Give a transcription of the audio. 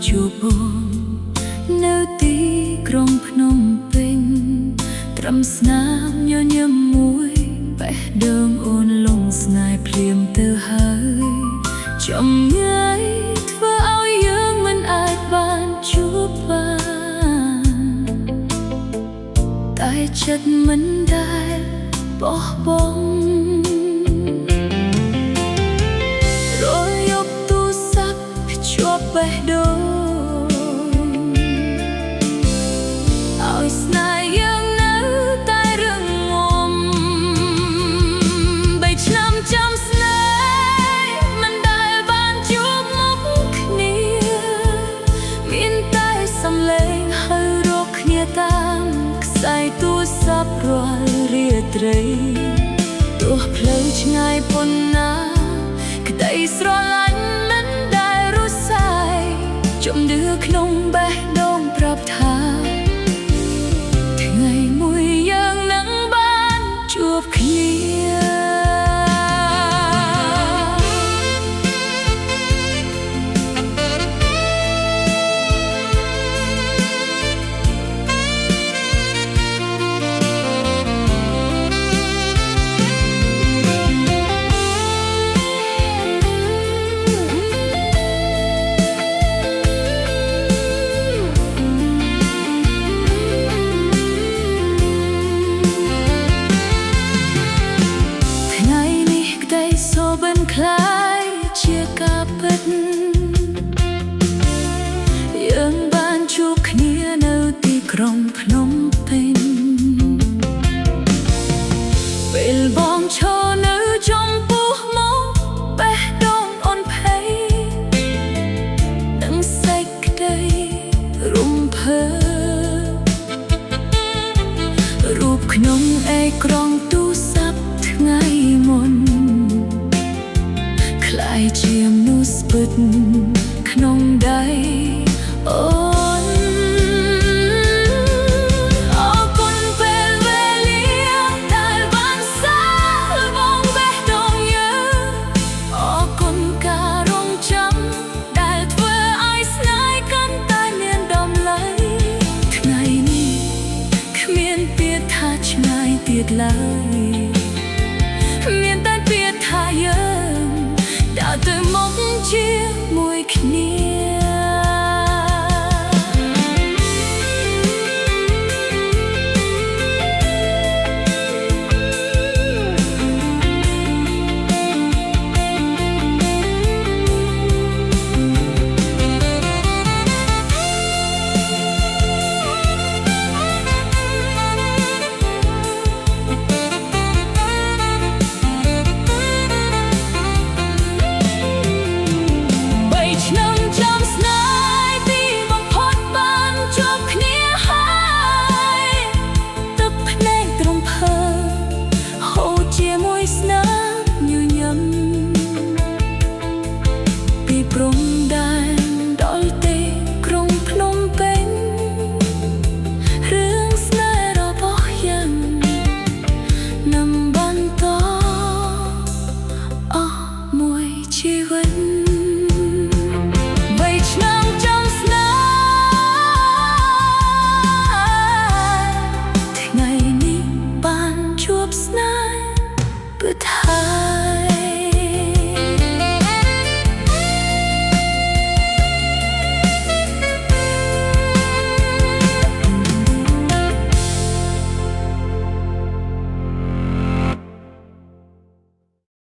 ជួបបងនៅទីក្រុងភ្នំពេញត្រឹមស្នាមញញឹមមួយបេះដូងអូនលងស្នេហ៍ភ្លាមទៅហើយចំងាយធ្វើឲ្យយើងមិនអាចបានជួបបានតែចិត្តមិនដែលបោះបង់រយប់ទូរស័ព្ទភ្ជាប់បេះដូងស្នេហ៍យើងនៅតែរឹងមាំ3ឆ្នាំចាំស្នេហ៍មិនដែលបានជួបមុខគ្នាមានតែសំឡេងហៅរកគ្នាតាមខ្សែទូរស័ព្ទរាល់រាត្រីទោះផ្លូវឆ្ងាយប៉ុណ្ណាក្តីស្រឡាញ់មិនដែលរសាយជំនឿក្នុងបេះដូងប្រាប់ថាថ្ងៃមួយយើងនឹងបានជួបគ្នាคล้ายเชื่อกาปิดยังบ้านជួបគ្នានៅទីក្រុងភ្នំពេញពេលបងឈរនៅចំពោះមកបេះដូងអូនភ័យនឹងសេចក្តីរំភើបរូបក្នុងអេក្រង់ទូរស័ព្ទថ្ងៃមុនคล้ายជាមនុស្សពិតក្នុងដៃអូនអរគុណពេលវេលាដែលបានសាកល្បងបេះដូងយើងអរគុណការរងចាំដែលធ្វើឲ្យស្នេហ៍កាន់តែមានតម្លៃថ្ងៃនេះគ្មានពាក្យថាឆ្ងាយទៀតឡើយមានតែពាក្យថាយើងដើរទៅមុខជាមួយគ្នាព្រំដែ